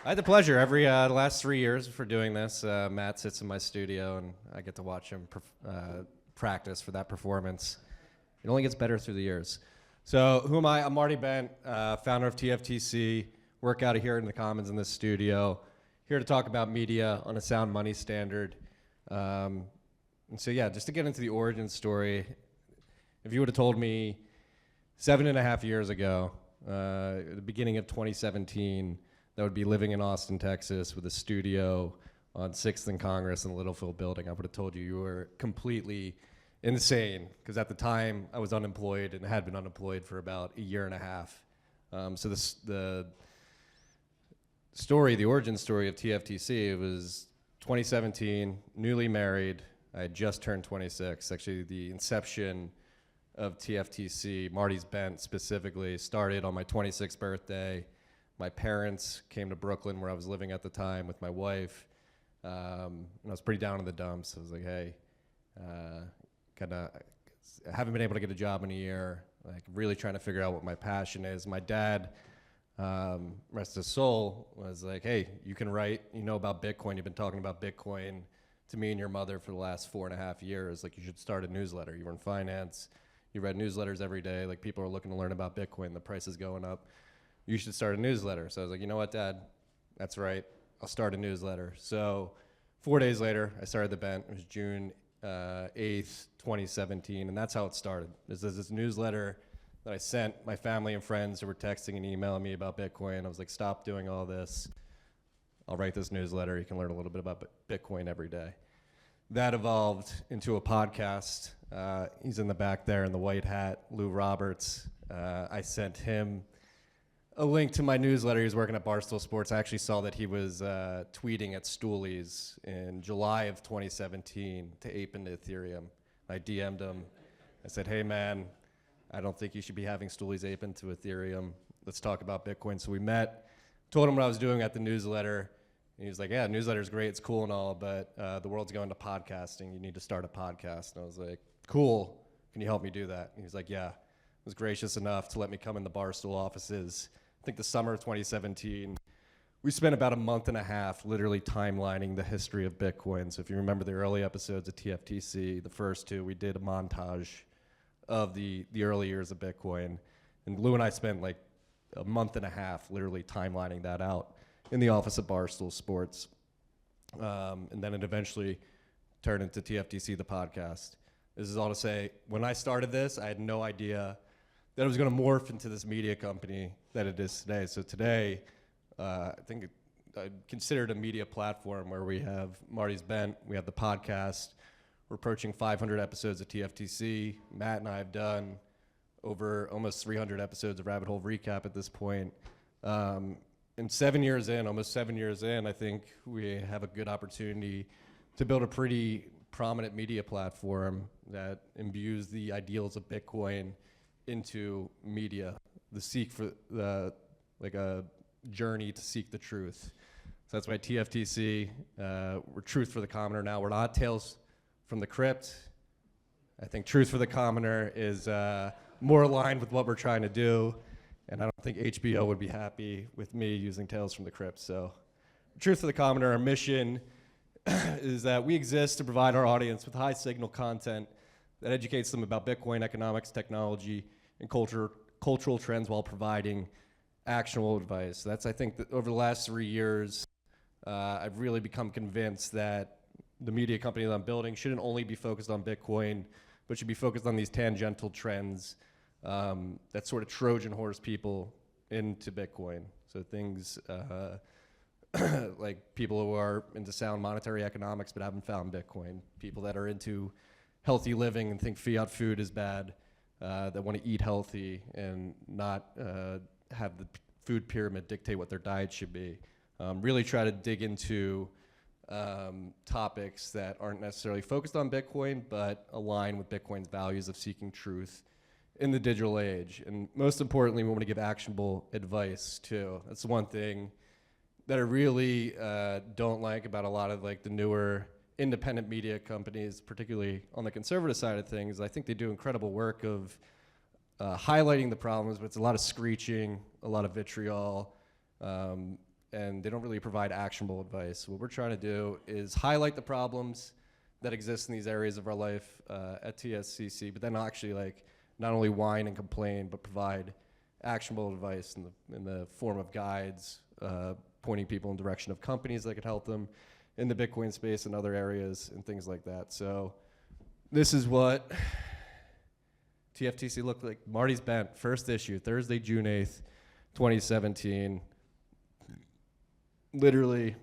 I had the pleasure every the last 3 years for doing this. Matt sits in my studio, and I get to watch him practice for that performance. It only gets better through the years. So who am I? I'm Marty Bent, founder of TFTC, work out of here in the Commons in this studio, here to talk about media on a sound money standard. And so yeah, just to get into the origin story, if you would have told me 7.5 years ago, at the beginning of 2017, that would be living in Austin, Texas, with a studio on 6th and Congress in the Littlefield building, I would have told you you were completely insane, because at the time I was unemployed and had been unemployed for about a year and a half. So the origin story of TFTC, it was 2017, newly married. I had just turned 26. Actually, the inception of TFTC, Marty's Bent specifically, started on my 26th birthday. My parents came to Brooklyn, where I was living at the time, with my wife. And I was pretty down in the dumps. I was like, hey, I haven't been able to get a job in a year, like really trying to figure out what my passion is. My dad, rest his soul, was like, hey, you can write, you know about Bitcoin, you've been talking about Bitcoin to me and your mother for the last 4.5 years, like you should start a newsletter. You were in finance, you read newsletters every day, like people are looking to learn about Bitcoin, the price is going up. You should start a newsletter. So I was like, you know what, Dad? That's right. I'll start a newsletter. So 4 days later, I started the Bent. It was June 8th, 2017, and that's how it started. This is this newsletter that I sent my family and friends who were texting and emailing me about Bitcoin. I was like, stop doing all this. I'll write this newsletter. You can learn a little bit about Bitcoin every day. That evolved into a podcast. He's in the back there in the white hat, Lou Roberts. I sent him a link to my newsletter. He was working at Barstool Sports. I actually saw that he was tweeting at Stoolies in July of 2017 to ape into Ethereum. I DM'd him. I said, hey man, I don't think you should be having Stoolies ape into Ethereum. Let's talk about Bitcoin. So we met, told him what I was doing at the newsletter. And he was like, yeah, newsletter's great, it's cool and all, but the world's going to podcasting. You need to start a podcast. And I was like, cool, can you help me do that? And he was like, yeah. Was gracious enough to let me come in the Barstool offices. I think the summer of 2017, we spent about a month and a half literally timelining the history of Bitcoin. So if you remember the early episodes of TFTC, the first two, we did a montage of the early years of Bitcoin. And Lou and I spent like a month and a half literally timelining that out in the office of Barstool Sports. And then it eventually turned into TFTC, the podcast. This is all to say, when I started this, I had no idea that it was going to morph into this media company that it is today. So today, I think I consider it a media platform where we have Marty's Bent, we have the podcast, we're approaching 500 episodes of TFTC. Matt and I have done over almost 300 episodes of Rabbit Hole Recap at this point. And 7 years in, almost 7 years in, I think we have a good opportunity to build a pretty prominent media platform that imbues the ideals of Bitcoin into media, like a journey to seek the truth. So that's why TFTC, we're Truth for the Commoner now. We're not Tales from the Crypt. I think Truth for the Commoner is more aligned with what we're trying to do, and I don't think HBO would be happy with me using Tales from the Crypt. So Truth for the Commoner, our mission is that we exist to provide our audience with high signal content that educates them about Bitcoin, economics, technology, and cultural trends while providing actionable advice. That's, I think, that over the last 3 years, I've really become convinced that the media company that I'm building shouldn't only be focused on Bitcoin, but should be focused on these tangential trends that sort of Trojan horse people into Bitcoin. So things like people who are into sound monetary economics but haven't found Bitcoin, people that are into healthy living and think fiat food is bad, that want to eat healthy and not have the food pyramid dictate what their diet should be. Really try to dig into topics that aren't necessarily focused on Bitcoin, but align with Bitcoin's values of seeking truth in the digital age. And most importantly, we want to give actionable advice too. That's the one thing that I really don't like about a lot of like the newer independent media companies, particularly on the conservative side of things. I think they do incredible work of highlighting the problems, but it's a lot of screeching, a lot of vitriol, and they don't really provide actionable advice. What we're trying to do is highlight the problems that exist in these areas of our life at TSCC, but then actually like not only whine and complain, but provide actionable advice in the form of guides, pointing people in the direction of companies that could help them in the Bitcoin space and other areas and things like that. So this is what TFTC looked like. Marty's Bent, first issue, Thursday, June 8th, 2017. Literally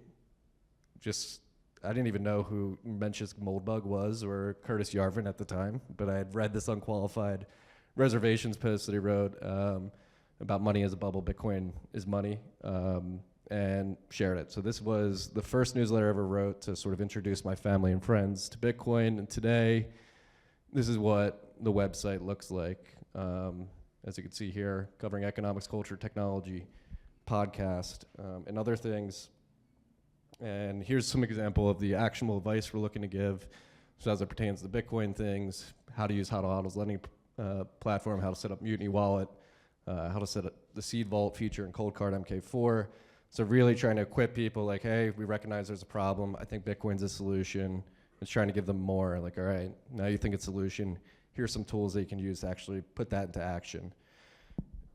just, I didn't even know who Mencius Moldbug was or Curtis Yarvin at the time, but I had read this unqualified reservations post that he wrote about money as a bubble, Bitcoin is money, and shared it. So this was the first newsletter I ever wrote to sort of introduce my family and friends to Bitcoin. And today, this is what the website looks like. As you can see here, covering economics, culture, technology, podcast, and other things. And here's some example of the actionable advice we're looking to give. So as it pertains to the Bitcoin things, how to use HODL's lending platform, how to set up Mutiny Wallet, how to set up the Seed Vault feature in Cold Card MK4. So really trying to equip people like, hey, we recognize there's a problem. I think Bitcoin's a solution. It's trying to give them more. Like, all right, now you think it's a solution. Here's some tools that you can use to actually put that into action.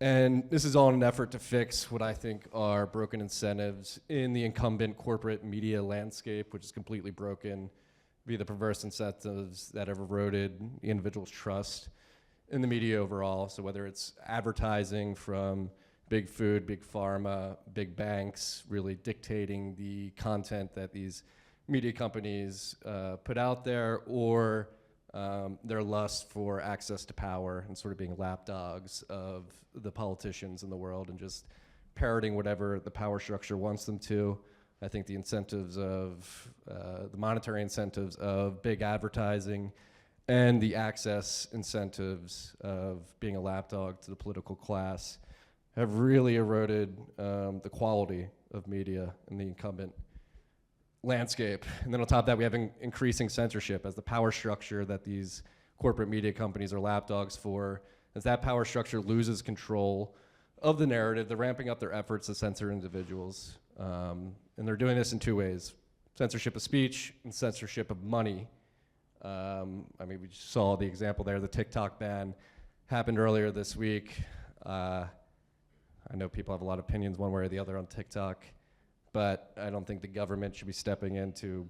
And this is all in an effort to fix what I think are broken incentives in the incumbent corporate media landscape, which is completely broken via the perverse incentives that have eroded the individual's trust in the media overall. So whether it's advertising from big food, big pharma, big banks, really dictating the content that these media companies put out there, or their lust for access to power and sort of being lapdogs of the politicians in the world and just parroting whatever the power structure wants them to. I think the incentives of, the monetary incentives of big advertising and the access incentives of being a lapdog to the political class have really eroded the quality of media in the incumbent landscape. And then on top of that, we have increasing censorship as the power structure that these corporate media companies are lapdogs for. As that power structure loses control of the narrative, they're ramping up their efforts to censor individuals. And they're doing this in two ways: censorship of speech and censorship of money. I mean, we just saw the example there. The TikTok ban happened earlier this week. I know people have a lot of opinions one way or the other on TikTok, but I don't think the government should be stepping in to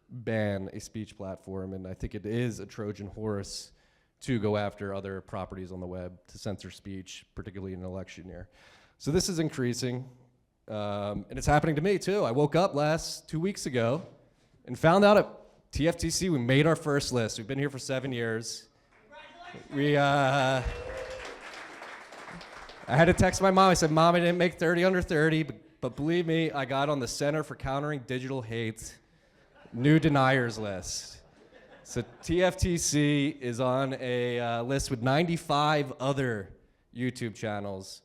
ban a speech platform. And I think it is a Trojan horse to go after other properties on the web to censor speech, particularly in an election year. So this is increasing, and it's happening to me too. I woke up 2 weeks ago and found out at TFTC we made our first list. We've been here for 7 years. I had to text my mom. I said, Mom, I didn't make 30 under 30, but believe me, I got on the Center for Countering Digital Hate new deniers list. So TFTC is on a list with 95 other YouTube channels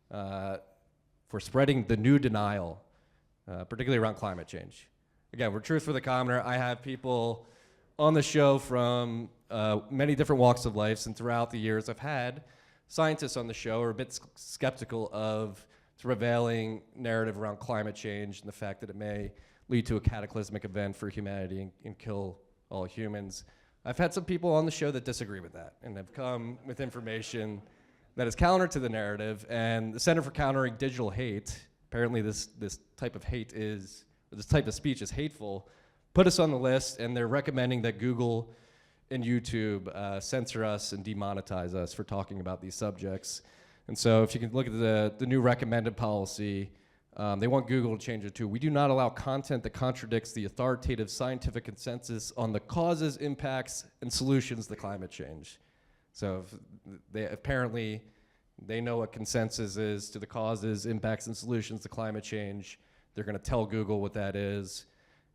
for spreading the new denial, particularly around climate change. Again, we're Truth for the Commoner. I have people on the show from many different walks of life, and throughout the years I've had scientists on the show who are a bit skeptical of the prevailing narrative around climate change and the fact that it may lead to a cataclysmic event for humanity and kill all humans. I've had some people on the show that disagree with that and have come with information that is counter to the narrative. And the Center for Countering Digital Hate, apparently this type of hate is, or this type of speech is hateful, put us on the list, and they're recommending that Google and YouTube censor us and demonetize us for talking about these subjects. And so if you can look at the new recommended policy, they want Google to change it to: we do not allow content that contradicts the authoritative scientific consensus on the causes, impacts, and solutions to climate change. So apparently they know what consensus is to the causes, impacts, and solutions to climate change. They're going to tell Google what that is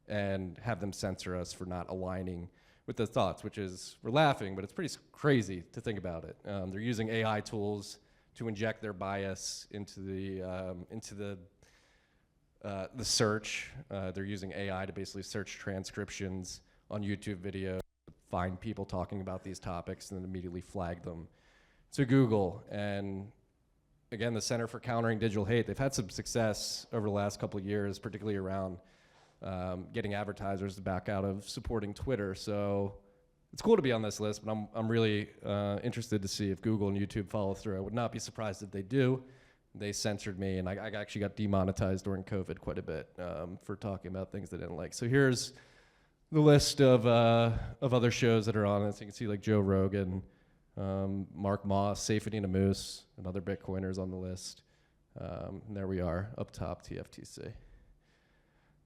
and have them censor us for not aligning with the thoughts, which is, we're laughing, but it's pretty crazy to think about it. They're using AI tools to inject their bias into the search. They're using AI to basically search transcriptions on YouTube videos, find people talking about these topics, and then immediately flag them to Google. And again, the Center for Countering Digital Hate, they've had some success over the last couple of years, particularly around getting advertisers to back out of supporting Twitter. So it's cool to be on this list, but I'm really interested to see if Google and YouTube follow through. I would not be surprised if they do. They censored me, and I actually got demonetized during COVID quite a bit for talking about things they didn't like. So here's the list of other shows that are on it. So you can see like Joe Rogan, Mark Moss, Safety and a Moose, and other Bitcoiners on the list. And there we are, up top, TFTC.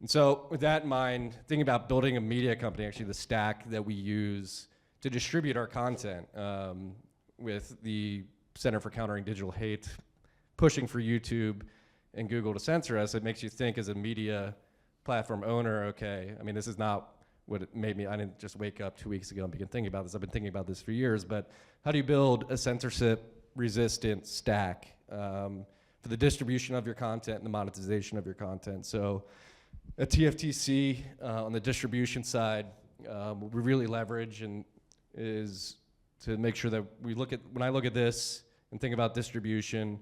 And so with that in mind, thinking about building a media company, actually the stack that we use to distribute our content with the Center for Countering Digital Hate pushing for YouTube and Google to censor us, it makes you think as a media platform owner, okay, I mean, this is not what it made me, I didn't just wake up 2 weeks ago and begin thinking about this. I've been thinking about this for years, but how do you build a censorship-resistant stack for the distribution of your content and the monetization of your content? So at TFTC, on the distribution side, what we really leverage and is to make sure that we look at, when I look at this and think about distribution,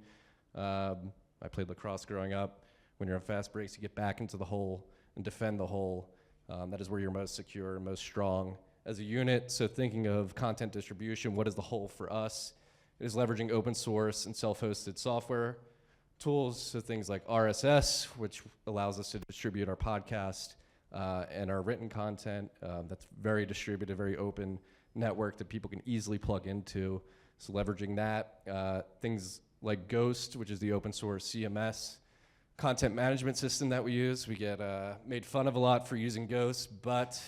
I played lacrosse growing up. When you're on fast breaks, you get back into the hole and defend the hole. That is where you're most secure and most strong as a unit. So thinking of content distribution, what is the hole for us? It is leveraging open source and self-hosted software tools, so things like RSS, which allows us to distribute our podcast and our written content. That's very distributed, very open network that people can easily plug into. So leveraging that. Things like Ghost, which is the open source CMS content management system that we use. We get made fun of a lot for using Ghost, but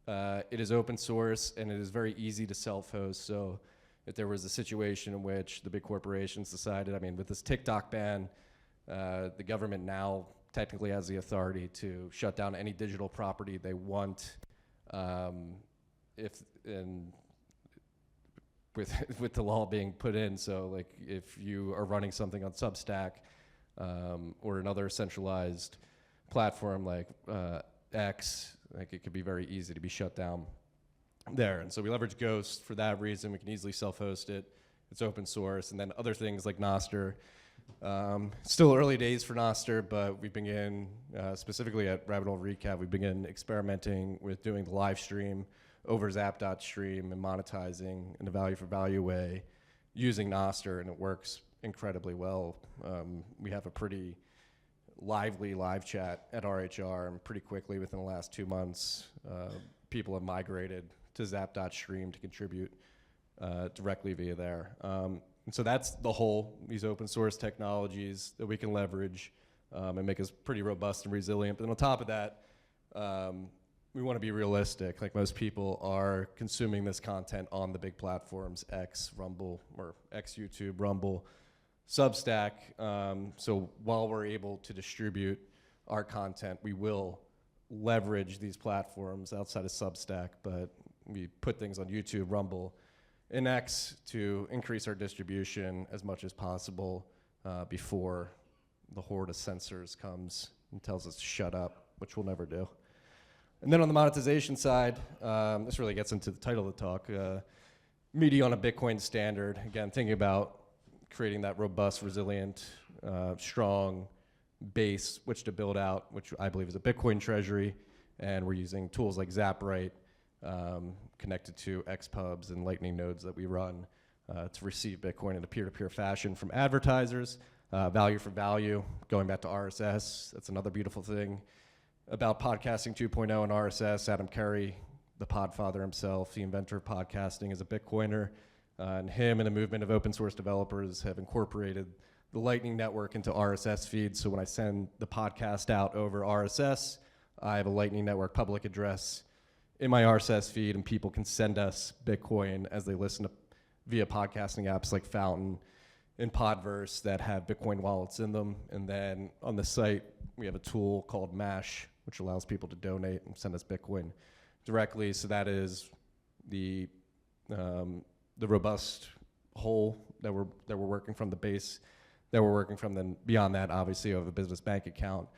it is open source and it is very easy to self-host. So if there was a situation in which the big corporations decided, I mean, with this TikTok ban, the government now technically has the authority to shut down any digital property they want, with the law being put in. So like if you are running something on Substack or another centralized platform like X, like it could be very easy to be shut down there. And so we leverage Ghost for that reason. We can easily self-host it. It's open source. And then other things like Nostr. Still early days for Nostr, but we begin, specifically at Rabbit Hole Recap, we begin experimenting with doing the live stream over Zap.stream and monetizing in a value for value way using Nostr, and it works incredibly well. We have a pretty lively live chat at RHR, and pretty quickly within the last 2 months, people have migrated to Zap.stream to contribute directly via there. And so that's the whole, these open source technologies that we can leverage and make us pretty robust and resilient. But then on top of that, we want to be realistic. Like most people are consuming this content on the big platforms, X, Rumble, or X, YouTube, Rumble, Substack. So while we're able to distribute our content, we will leverage these platforms outside of Substack, but we put things on YouTube, Rumble, and X to increase our distribution as much as possible before the horde of censors comes and tells us to shut up, which we'll never do. And then on the monetization side, this really gets into the title of the talk, media on a Bitcoin standard. Again, thinking about creating that robust, resilient, strong base which to build out, which I believe is a Bitcoin treasury. And we're using tools like Zapright, connected to XPubs and Lightning nodes that we run to receive Bitcoin in a peer-to-peer fashion from advertisers. Value for value, going back to RSS, that's another beautiful thing about podcasting 2.0 and RSS. Adam Curry, the podfather himself, the inventor of podcasting, is a Bitcoiner. And him and a movement of open source developers have incorporated the Lightning Network into RSS feeds. So when I send the podcast out over RSS, I have a Lightning Network public address in my RSS feed, and people can send us Bitcoin as they listen to via podcasting apps like Fountain and Podverse that have Bitcoin wallets in them. And then on the site, we have a tool called Mash, which allows people to donate and send us Bitcoin directly. So that is the robust whole that we're working from, the base that we're working from. Then beyond that, obviously, you have a business bank account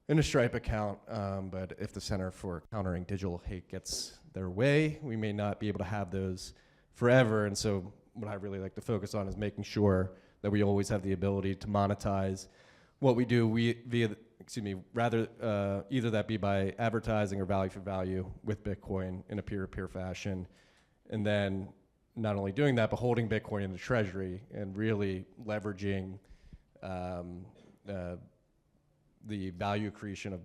and a Stripe account. But if the Center for Countering Digital Hate gets their way, we may not be able to have those forever. And so what I really like to focus on is making sure that we always have the ability to monetize what we do either that be by advertising or value for value with Bitcoin in a peer-to-peer fashion. And then not only doing that, but holding Bitcoin in the treasury and really leveraging the value creation of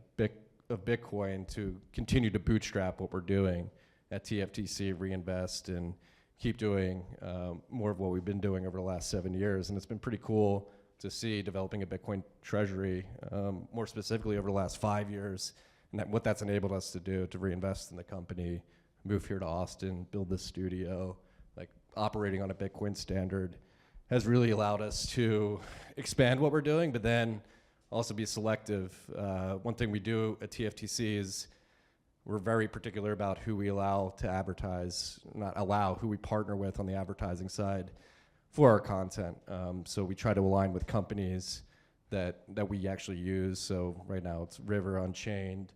Bitcoin to continue to bootstrap what we're doing at TFTC, reinvest, and keep doing more of what we've been doing over the last 7 years. And it's been pretty cool to see developing a Bitcoin treasury, more specifically over the last 5 years, and what that's enabled us to do, to reinvest in the company, move here to Austin, build this studio, like operating on a Bitcoin standard has really allowed us to expand what we're doing, but then also be selective. One thing we do at TFTC is we're very particular about who we allow to advertise, not allow, who we partner with on the advertising side for our content. So we try to align with companies that we actually use. So right now it's River, Unchained,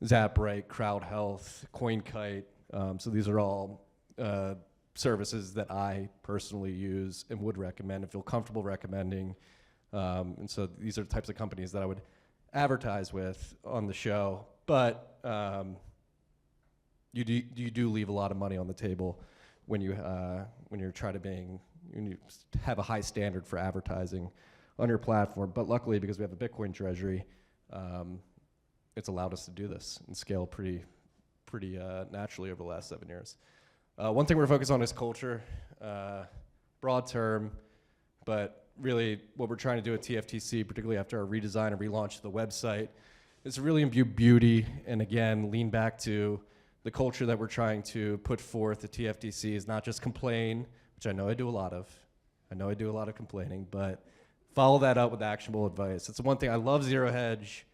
ZapRight, Crowd Health, CoinKite. So these are all services that I personally use and would recommend and feel comfortable recommending. And so these are the types of companies that I would advertise with on the show. But you do leave a lot of money on the table when you have a high standard for advertising on your platform. But luckily, because we have a Bitcoin treasury, it's allowed us to do this and scale pretty naturally over the last 7 years. One thing we're focused on is culture, broad term, but really what we're trying to do at TFTC, particularly after our redesign and relaunch of the website, is to really imbue beauty and, again, lean back to the culture that we're trying to put forth at TFTC is not just complain, which I know I do a lot of. I know I do a lot of complaining, but follow that up with actionable advice. It's the one thing. I love Zero Hedge.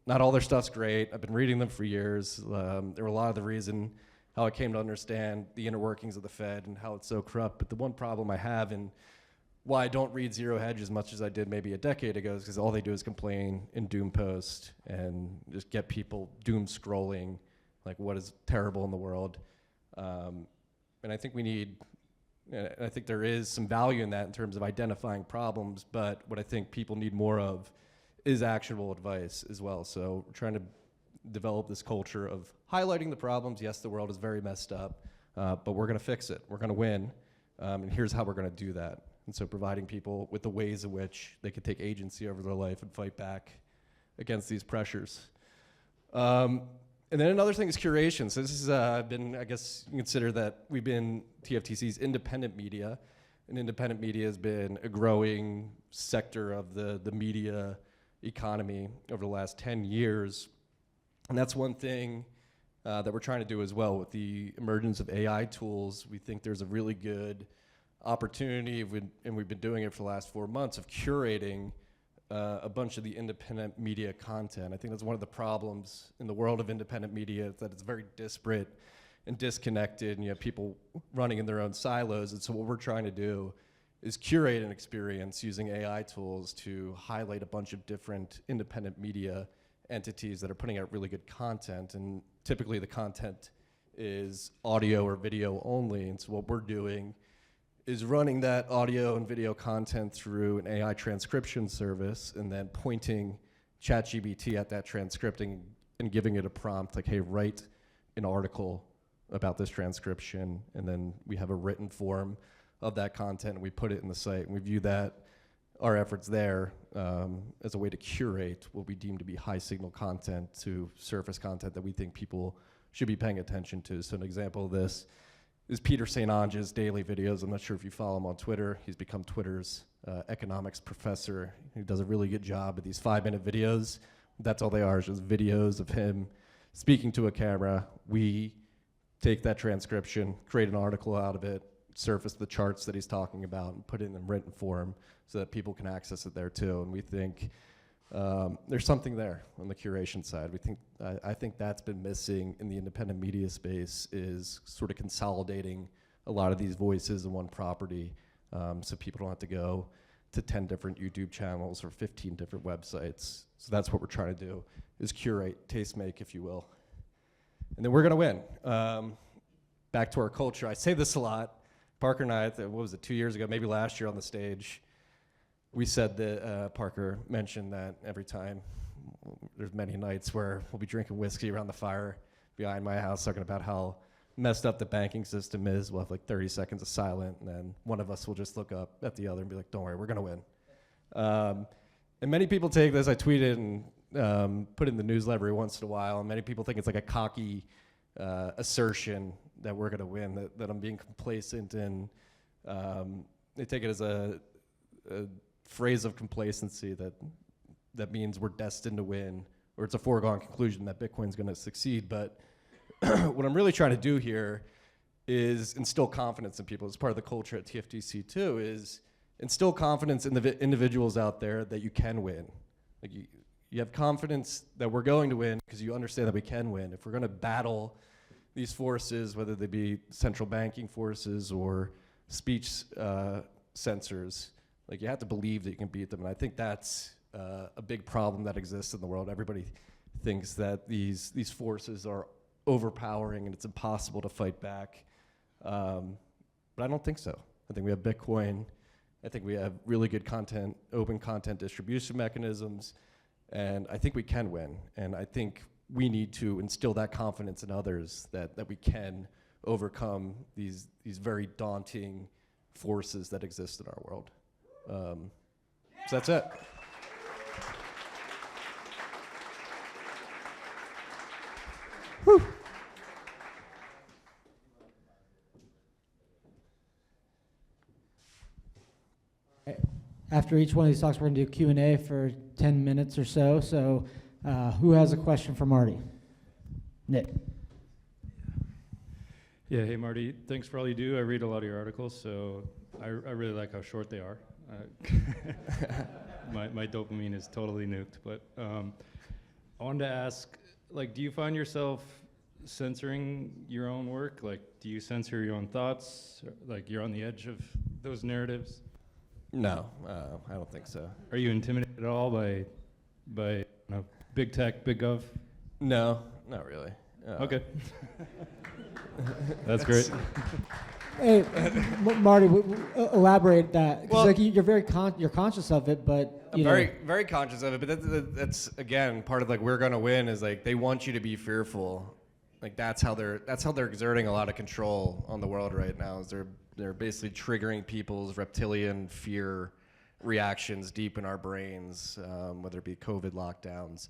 Not all their stuff's great. I've been reading them for years. They were a lot of the reason how I came to understand the inner workings of the Fed and how it's so corrupt. But the one problem I have and why I don't read Zero Hedge as much as I did maybe a decade ago is because all they do is complain and doom post and just get people doom scrolling like what is terrible in the world. And I think I think there is some value in that in terms of identifying problems, but what I think people need more of is actionable advice as well. So we're trying to develop this culture of highlighting the problems. Yes, the world is very messed up, but we're gonna fix it. We're gonna win, and here's how we're gonna do that. And so providing people with the ways in which they can take agency over their life and fight back against these pressures. And then another thing is curation. So this has been, I guess you can consider that we've been TFTC's independent media. And independent media has been a growing sector of the media economy over the last 10 years. And that's one thing that we're trying to do as well. With the emergence of AI tools, we think there's a really good opportunity, and we've been doing it for the last 4 months, of curating a bunch of the independent media content. I think that's one of the problems in the world of independent media, is that it's very disparate and disconnected, and you have people running in their own silos. And so what we're trying to do is curate an experience using AI tools to highlight a bunch of different independent media entities that are putting out really good content. And typically the content is audio or video only. And so what we're doing is running that audio and video content through an AI transcription service and then pointing ChatGPT at that transcripting and giving it a prompt like, hey, write an article about this transcription. And then we have a written form of that content and we put it in the site. And we view that, our efforts there, as a way to curate what we deem to be high signal content to surface content that we think people should be paying attention to. So an example of this is Peter St. Onge's daily videos. I'm not sure if you follow him on Twitter. He's become Twitter's economics professor. He does a really good job with these 5-minute videos. That's all they are, is just videos of him speaking to a camera. We take that transcription, create an article out of it, surface the charts that he's talking about, and put it in written form so that people can access it there too. And we think there's something there on the curation side. I think that's been missing in the independent media space, is sort of consolidating a lot of these voices in one property, so people don't have to go to 10 different YouTube channels or 15 different websites. So that's what we're trying to do, is curate, tastemake, if you will. And then we're gonna win. Back to our culture. I say this a lot. Parker and I, what was it, 2 years ago, maybe last year on the stage, we said that Parker mentioned that every time there's many nights where we'll be drinking whiskey around the fire behind my house talking about how messed up the banking system is. We'll have like 30 seconds of silence, and then one of us will just look up at the other and be like, don't worry, we're going to win. And many people take this, I tweeted and put in the newsletter every once in a while, and many people think it's like a cocky assertion that we're going to win, that I'm being complacent, and they take it as a phrase of complacency that means we're destined to win, or it's a foregone conclusion that Bitcoin's going to succeed. But what I'm really trying to do here is instill confidence in people. It's part of the culture at TFTC too, is instill confidence in the individuals out there that you can win. Like you have confidence that we're going to win because you understand that we can win. If we're going to battle these forces, whether they be central banking forces or speech censors, like you have to believe that you can beat them. And I think that's a big problem that exists in the world. Everybody thinks that these forces are overpowering and it's impossible to fight back. But I don't think so. I think we have Bitcoin. I think we have really good content, open content distribution mechanisms, and I think we can win. And I think we need to instill that confidence in others that we can overcome these very daunting forces that exist in our world. So that's it. Whew. After each one of these talks, we're going to do Q&A for 10 minutes or so. So who has a question for Marty? Nick. Yeah, hey Marty, thanks for all you do. I read a lot of your articles, so I really like how short they are. My dopamine is totally nuked, but I wanted to ask, like, do you find yourself censoring your own work? Like, do you censor your own thoughts? Like, you're on the edge of those narratives? No, I don't think so. Are you intimidated at all by big tech, big gov? No, not really. Okay. That's great. Hey, Marty, elaborate that. 'Cause Well, like you're conscious of it, but I'm very conscious of it. But that's again part of like we're gonna win is like they want you to be fearful. Like that's how they're exerting a lot of control on the world right now. Is they're basically triggering people's reptilian fear reactions deep in our brains, whether it be COVID lockdowns,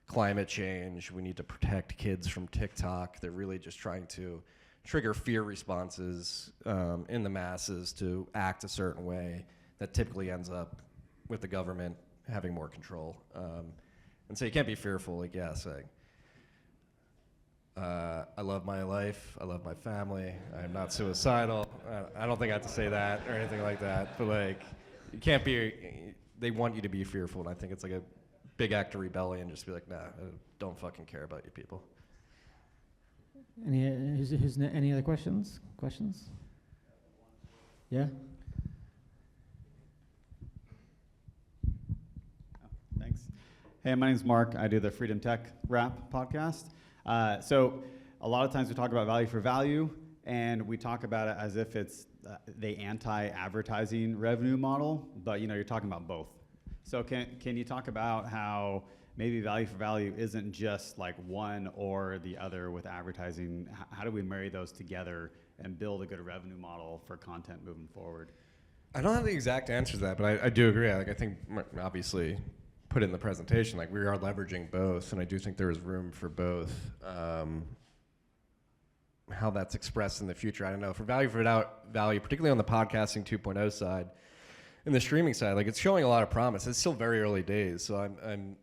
climate change. We need to protect kids from TikTok. They're really just trying to trigger fear responses in the masses to act a certain way that typically ends up with the government having more control. And so you can't be fearful. Like, yes, I love my life. I love my family. I'm not suicidal. I don't think I have to say that or anything like that. But like, you can't be. They want you to be fearful, and I think it's like a big act of rebellion. Just be like, nah, I don't fucking care about you people. Any other questions? Yeah. Thanks. Hey, my name's Mark. I do the Freedom Tech Rap podcast. So a lot of times we talk about value for value, and we talk about it as if it's the anti-advertising revenue model, but you're talking about both. So can you talk about how maybe value for value isn't just like one or the other with advertising? How do we marry those together and build a good revenue model for content moving forward? I don't have the exact answer to that, but I do agree. Like I think obviously put it in the presentation, like we are leveraging both, and I do think there is room for both. How that's expressed in the future, I don't know. For value, particularly on the podcasting 2.0 side, and the streaming side, like it's showing a lot of promise. It's still very early days, so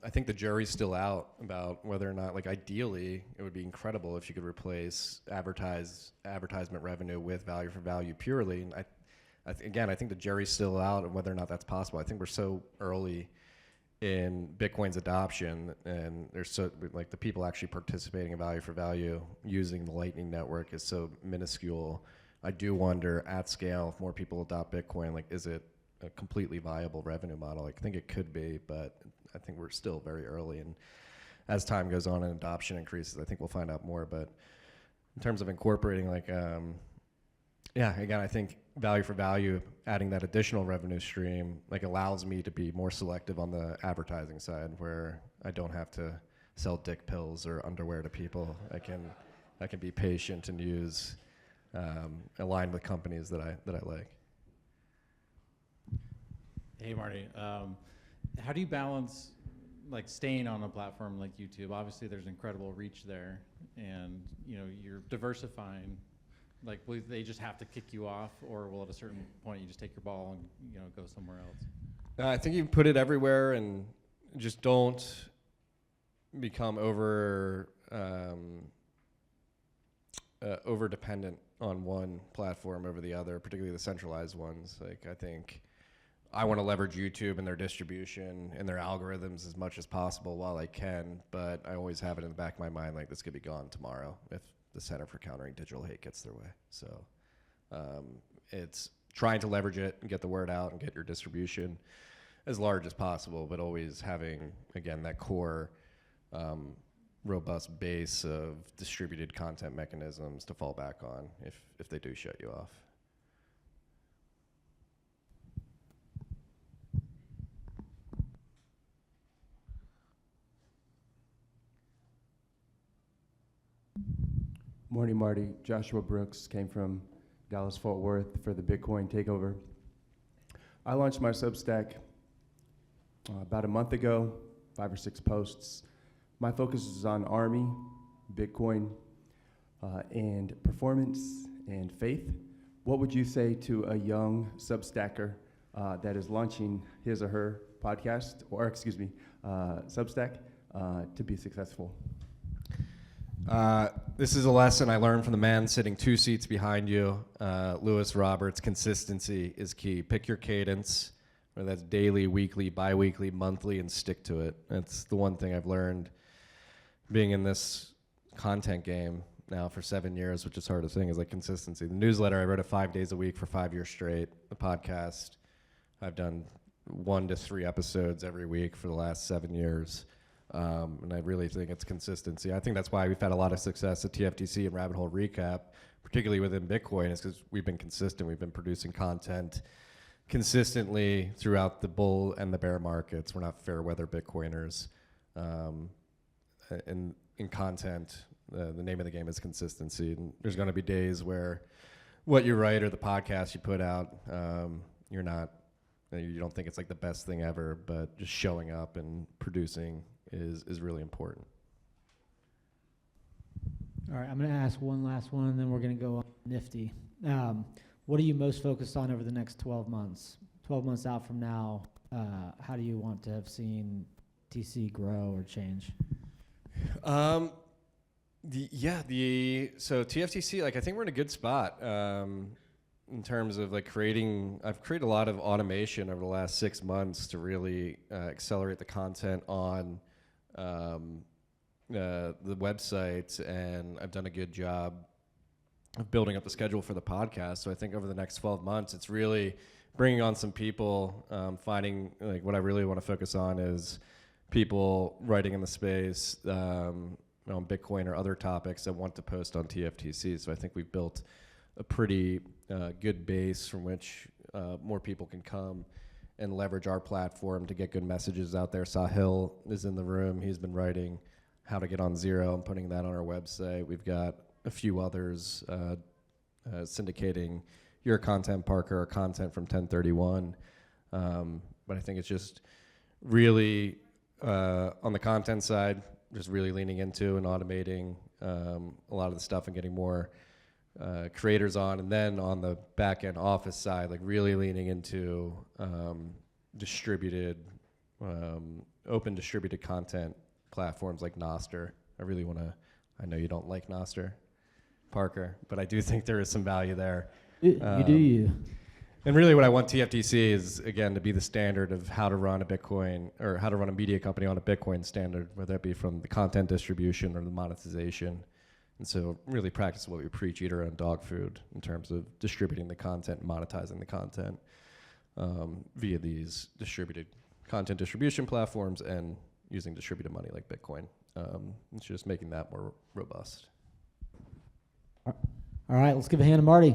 I think the jury's still out about whether or not, like ideally, it would be incredible if you could replace advertisement revenue with value for value purely. And I think the jury's still out on whether or not that's possible. I think we're so early in Bitcoin's adoption, and there's so like the people actually participating in value for value using the Lightning Network is so minuscule. I do wonder at scale if more people adopt Bitcoin, like is it a completely viable revenue model? I think it could be, but I think we're still very early. And as time goes on and adoption increases, I think we'll find out more. But in terms of incorporating, like, again, I think value for value, adding that additional revenue stream, like allows me to be more selective on the advertising side, where I don't have to sell dick pills or underwear to people. I can be patient and use align with companies that I like. Hey, Marty. How do you balance like staying on a platform like YouTube? Obviously, there's incredible reach there, and you're diversifying. Like, will they just have to kick you off, or will at a certain point you just take your ball and go somewhere else? I think you put it everywhere, and just don't become over dependent on one platform over the other, particularly the centralized ones. Like, I think I want to leverage YouTube and their distribution and their algorithms as much as possible while I can, but I always have it in the back of my mind, like, this could be gone tomorrow if the Center for Countering Digital Hate gets their way. So it's trying to leverage it and get the word out and get your distribution as large as possible, but always having, again, that core robust base of distributed content mechanisms to fall back on if they do shut you off. Morning, Marty. Joshua Brooks, came from Dallas-Fort Worth for the Bitcoin takeover. I launched my Substack about a month ago, 5 or 6 posts. My focus is on Army, Bitcoin, and performance and faith. What would you say to a young Substacker that is launching his or her podcast, or Substack, to be successful? This is a lesson I learned from the man sitting 2 seats behind you, Lewis Roberts. Consistency is key. Pick your cadence, whether that's daily, weekly, bi-weekly, monthly, and stick to it. That's the one thing I've learned being in this content game now for 7 years, which is hard to think, is like consistency. The newsletter, I wrote it 5 days a week for 5 years straight. The podcast, I've done 1 to 3 episodes every week for the last 7 years. And I really think it's consistency. I think that's why we've had a lot of success at TFTC and Rabbit Hole Recap, particularly within Bitcoin, is because we've been consistent. We've been producing content consistently throughout the bull and the bear markets. We're not fair weather Bitcoiners. In content, the name of the game is consistency. And there's going to be days where what you write or the podcast you put out, you don't think it's like the best thing ever, but just showing up and producing is really important. All right, I'm going to ask one last one, and then we're going to go on Nifty. What are you most focused on over the next 12 months? 12 months out from now, how do you want to have seen TC grow or change? So TFTC, like, I think we're in a good spot in terms of like I've created a lot of automation over the last 6 months to really accelerate the content on the website, and I've done a good job of building up the schedule for the podcast. So I think over the next 12 months, it's really bringing on some people, finding, like, what I really want to focus on is people writing in the space on Bitcoin or other topics that want to post on TFTC. So I think we've built a pretty good base from which more people can come and leverage our platform to get good messages out there. Sahil is in the room. He's been writing how to get on Zero and putting that on our website. We've got a few others syndicating your content, Parker, or content from 1031. But I think it's just really, on the content side, just really leaning into and automating a lot of the stuff and getting more creators on. And then on the back end office side, like really leaning into distributed, open distributed content platforms like Nostr. I know you don't like Nostr, Parker, but I do think there is some value there. You do. And really what I want TFTC is, again, to be the standard of how to run a Bitcoin, or how to run a media company on a Bitcoin standard, whether that be from the content distribution or the monetization. And so really practice what we preach, eat our own dog food, in terms of distributing the content, monetizing the content via these distributed content distribution platforms and using distributed money like Bitcoin. It's just making that more robust. All right, let's give a hand to Marty.